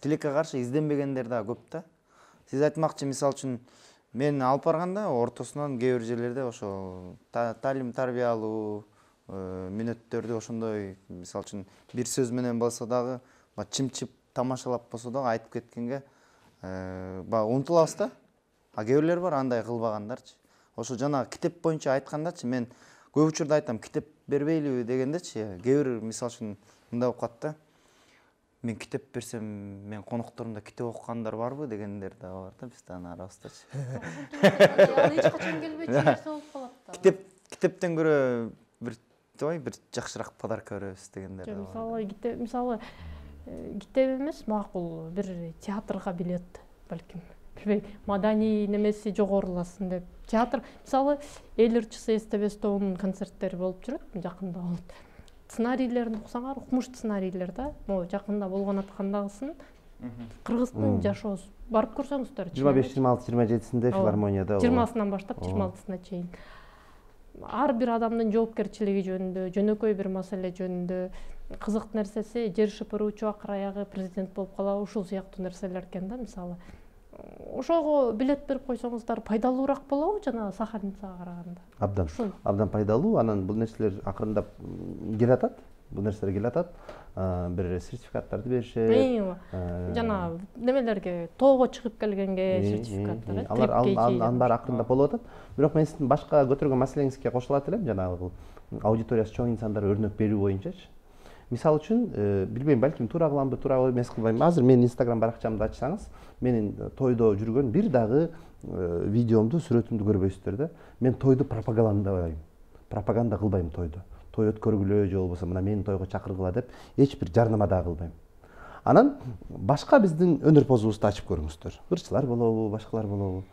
Тилекке каршы изденбегендер да көп да. Сиз айтмакчы, мисалы үчүн мен алып барганда ортосунан кээ бир жерлерде ошо талим тарбиялуу мүнөттөрдү ошондой, мисалы үчүн бир сөз менен болсо дагы чымчып тамашалап болсо дагы айтып кеткенге умтулабыз да. Кээ бирлер бар андай кылбагандарчы. Ошо жана китеп боюнча айткандачы, мен көп учурда айтам, китеп бербейлиби дегендечи, кээ бир мисалы үчүн мындай болуп калат да. Мен китеп берсем, мен конокторумда китеп окугандар барбы дегендер да бар да, биздин арабыздачы. Ал эч качан келбейт нерсе болуп калат да. Китептен көрө бир жакшыраак подарка беребиз дегендер да бар. Мисалы китеп эмес, макул бир театрга билет, балким. Билбейм, маданий немеси жогоруласын деп. Театр, мисалы, эл ырчысы СТБ тобунун концерттери болуп жүрөт, жакында болот. Сценарийлерин уксаңар, укмуш сценарийлер да, могу жакында болгон аткандагысын кыргыздын жашоосу барып көрсөңүздөр. 25-26-27-синде филармонияда. 20-сынан баштап 26-сына чейин. Ар бир адамдын жоопкерчилиги жөнүндө, жөнөкөй бир маселе жөнүндө кызык нерсеси, жер шыпыруучу акыр аягы президент болуп калабы, ушул сыяктуу нерселер экен да, мисалы. Ошого билет берип койсоңуздар пайдалуураак болобу жана Сахарницага караганда? Абдан пайдалуу. Анан бул нерселер акырындап келатат. Бул нерселер келатат. Бир сертификаттарды беришет. Жана немелерге, тоого чыгып келгенге сертификаттар. Алар баары акырындап болуп атат. Бирок мен сиздин башка көтөргөн маселеңизге кошулат элем, жанагы аудиториясы чоң инсандар өрнөк берүү боюнчачы. Мисалы үчүн, билбейм, балким туура кыламбы, туура эмес кылбайм. Азыр менин Instagram баракчамды ачсаңыз, менин тойдо жүргөн бир дагы видеомду, сүрөтүмдү көрбөйсүздөр да. Мен тойду пропагандалайм. Пропаганда кылбайм тойду. Той өткөргүлө же болбосо мына менин тойго чакыргыла деп эч бир жарнама да кылбайм. Анан башка биздин өнөрпозубузду ачып көрүңүздөр. Ырчылар болобу, башкалар болобу.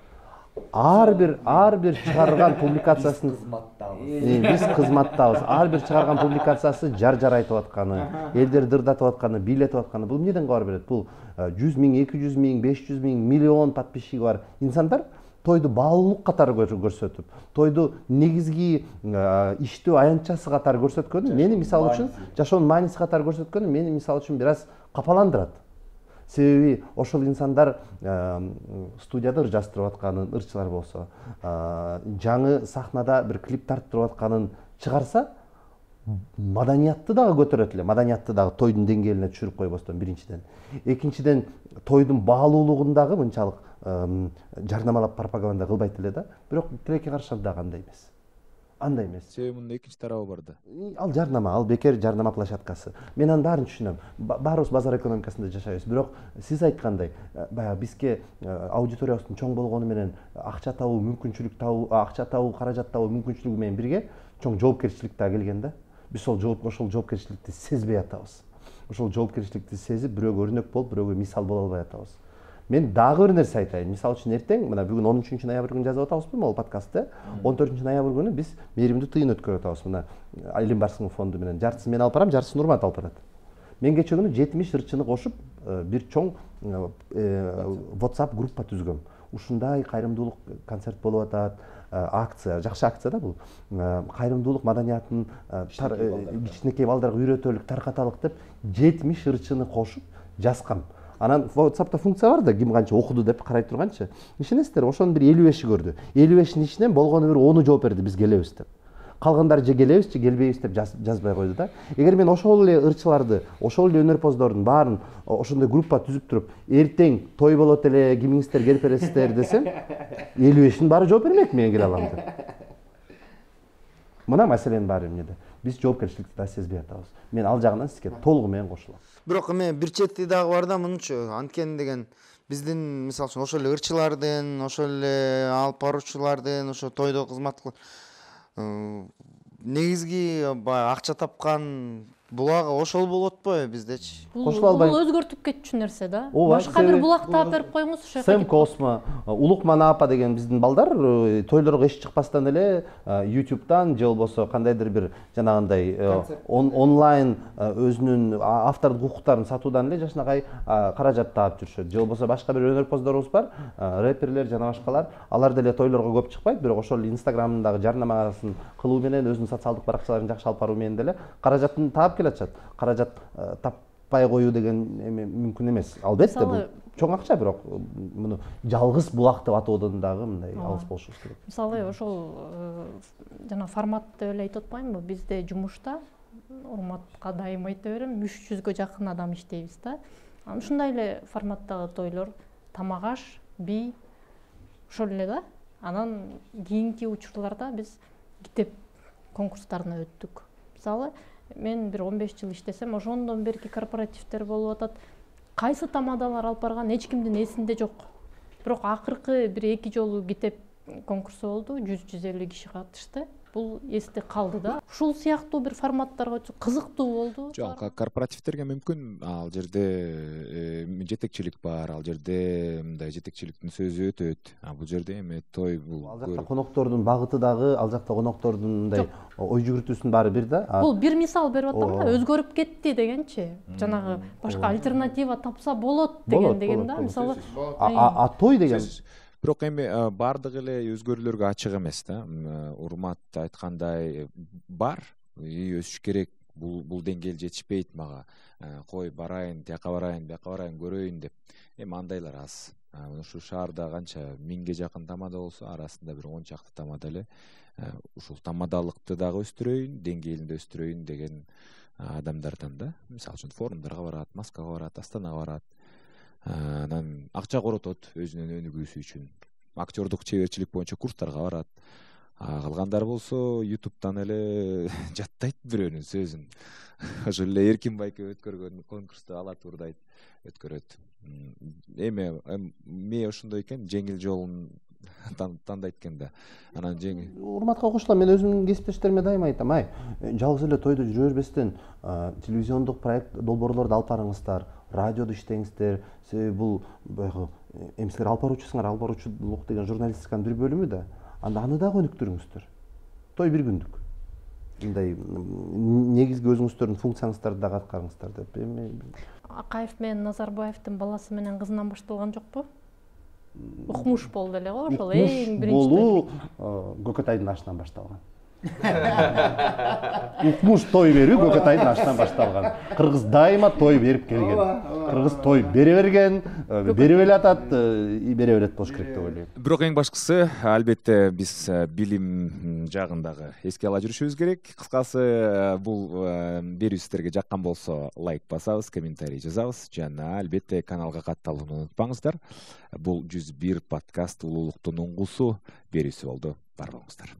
Ар бир чыгарган публикациясын биз кызматтабыз. Ар бир чыгарган публикациясы жар айтып атканы, элдер дырдатып атканы, бийлетип атканы. Бул эмнеден кабар берет? Бул 100 миң, 200 миң, 500 миң, миллион подписчиги бар инсандар тойду баалуулук катары көрсөтүп, тойду негизги иштөө аянтчасы катары көрсөткөнү мени мисалы үчүн, жашоонун мааниси катары көрсөткөнү мени мисалы үчүн бир аз капаландырат. Себеби ошол инсандар студияда ыржастырып атканын, ырчылар болсо, жаңы сахнада бир клип тарттырып атканын чыгарса, маданиятты дагы көтөрөт эле, маданиятты дагы тойдун деңгээлине түшүрүп койбостон биринчиден. Экинчиден, тойдун баалуулугун дагы мынчалык жарнамалап пропаганда кылбайт эле да. Бирок тилекке каршы дагы андай эмес. Андай эмес. Себеби мында экинчи тарабы бар да. Ал жарнама, ал бекер жарнама площадкасы. Мен анын баарын түшүнөм. Баарыбыз базар экономикасында жашайбыз. Бирок сиз айткандай, баягы бизге аудиториябыздын чоң болгону менен акча табуу каражат табуу мүмкүнчүлүгү менен бирге чоң жоопкерчилик да келген да. Биз ошол жоопкерчиликти сезбей атабыз. Ошол жоопкерчиликти сезип, бирөөгө өрнөк болуп, бирөөгө мисал боло албай атабыз. Мен дагы бир нерсе айтайын. Мисалы үчүн эртең, мына бүгүн 13 ноябрь күнү жазып атабызбы могул подкастты. 14 ноябрь күнү биз мээримдүү тыйын өткөрүп атабыз. Мына Илим Барсыгов фонду менен жартысын мен алып барам, жартысын Нурмат алып барат. Мен кече күнү 70 ырчыны кошуп, бир чоң WhatsApp группа түзгөм. Ушундай кайрымдуулук концерт болуп атат, акция, жакшы акция да бул. Кайрымдуулук маданиятын кичинекей балдарга үйрөтөлүк, таркаталык деп 70 ырчыны кошуп жазгам. Анан WhatsApp'та функция бар да, ким канча окуду деп карай турганчы. Ишенесиздер, ошонун бир 55-и көрдү. 55-ин ичинен болгону бир 10-у жооп берди, биз келебиз деп. Калгандары же келебиз, же келбейбиз деп жазбай койду да. Эгер мен ошол эле ырчыларды, ошол эле өнөрпоздордун баарын ошондой группа түзүп туруп, эртең той болот эле, кимиңиздер келип бересиздер десем, 55-ин баары жооп бермек, мен келе алам деп. Мына маселенин баары эмнеде? Биз жоопкерчиликти да сезбей атабыз. Мен ал жагынан сизге толугу менен кошулам. Бирок эми бир чети дагы бар да, мынча анткени деген биздин мисалы үчүн ошол эле ырчылардын, ошол эле алып баруучулардын, ошо тойдо кызмат негизги акча тапкан Булагы ошол болуп атпайбы биздечи? Кошула албайм. Бул өзгөртүп кетчү нерсе да. Ооба, Башка бир булакты алып берип коюңуз, ошол Сэм Космо, Улукман апа деген биздин балдар тойлорго эч чыкпастан эле YouTube'дан же болбосо кандайдыр бир жанагындай онлайн өзүнүн автордук укуктарын сатуудан эле жашынакай каражат таап жүрүшөт. Же болбосо башка бир өнөрпоздорубуз бар, рэперлер жана башкалар. Алар деле тойлорго көп чыкпайт, бирок ошол Инстаграмдагы жарнамасын кылуу менен, өзүнүн социалдык баракчаларын жакшы алып баруу менен деле каражатын таап келатышат. Каражат таппай коюу деген мүмкүн эмес. Албетте бул чоң акча, бирок муну жалгыз булак деп атоодон дагы мындай алыс болушубуз керек. Мисалы ошол жана форматты эле айтып атпаймынбы? Бизде жумушта урматка дайым айта берем, 300гө жакын адам иштейбиз да. Ушундай эле форматтагы тойлор, тамак аш, бий ошол эле да. Анан кийинки учурларда биз китеп конкурстарына өттүк. Мисалы, мен бир 15 жыл иштесем, ошондон берки корпоративдер болуп атат. Кайсы тамадалар алып барган эч кимдин эсинде жок. Бирок акыркы бир 2 жолу китеп конкурсу болду, 100-150 киши катышты. Бул эсте калды да. Ушул сыяктуу бир форматтарга кызыктуу болду. Жок, корпоративдерге мүмкүн ал жерде жетекчилик бар, ал жерде мындай жетекчиликтин сөзү өтөт. Бул жерде эме той бул. Ал жакта коноктордун багыты дагы, ал жакта коноктордун мындай ой жүгүртүүсүнүн баары бир да. Бул бир мисал берип атам да, өзгөрүп кетти дегенчи. Жанагы башка альтернатива тапса болот деген да. Мисалы, той деген. Бирок эми бардык эле өзгөрүүлөргө ачык эмес да. Урмат айткандай бар, өсүш керек, бул деңгээл жетишпейт мага. Кой барайын, тияка барайын, бияка барайын, көрөйүн деп. Эми андайлар аз. Ушу шаарда канча 1000ге жакын тамада болсо, арасында бир 10 чакты тамада эле ушул тамадалыкты дагы өстүрөйүн, деңгээлин да өстүрөйүн деген адамдардан да. Мисалы үчүн форумдарга барат, Москвага барат, Астанага барат. Анан акча коротот өзүнүн өнүгүүсү үчүн. Актердук чеберчилик боюнча курстарга барат. Калгандар болсо YouTube'дан эле жаттайт бирөөнүн сөзүн. Ошол эле Эркин байке өткөргөн конкурсту ала турдайт, өткөрөт. Эми мен ошондой экен, жеңил жолун тандайт экен да. Анан Урматка кошулам, мен өзүмдүн кесиптештериме дайыма айтам, жалгыз эле тойду жүрө бербестен телевизиондук проект долбоорлорду алып барыңыздар, радиодо иштеңиздер. Себеби бул баягы силер алып баруучулук деген журналистиканын бир бөлүмү да. Аны дагы өнүктүрүңүздөр. Той бир күндүк. Мындай негизги өзүңүздөрдүн функцияңыздарды дагы аткарыңыздар деп. Акаев менен Назарбаевдин баласы менен кызынан башталган жокпу? Укмуш болду эле го, ошол эң биринчи. Болуу Көкөтайдын ашынан башталган. Укмуш той берүү Көкөтайдын ашынан башталган. Кыргыз дайыма той берип келген. Кыргыз той бере берген, бере белатат, бере белет болуш керек деп ойлойм. Бирок эң башкысы, албетте биз билим жагындагы эске ала жүрүшүбүз керек. Кыскасы, бул берүү сиздерге жаккан болсо, лайк басабыз, комментарий жазабыз жана албетте каналга катталууну унутпаңыздар. Бул 101 подкаст улуулуктун уңгусу берүүсү болду. Бар болуңуздар.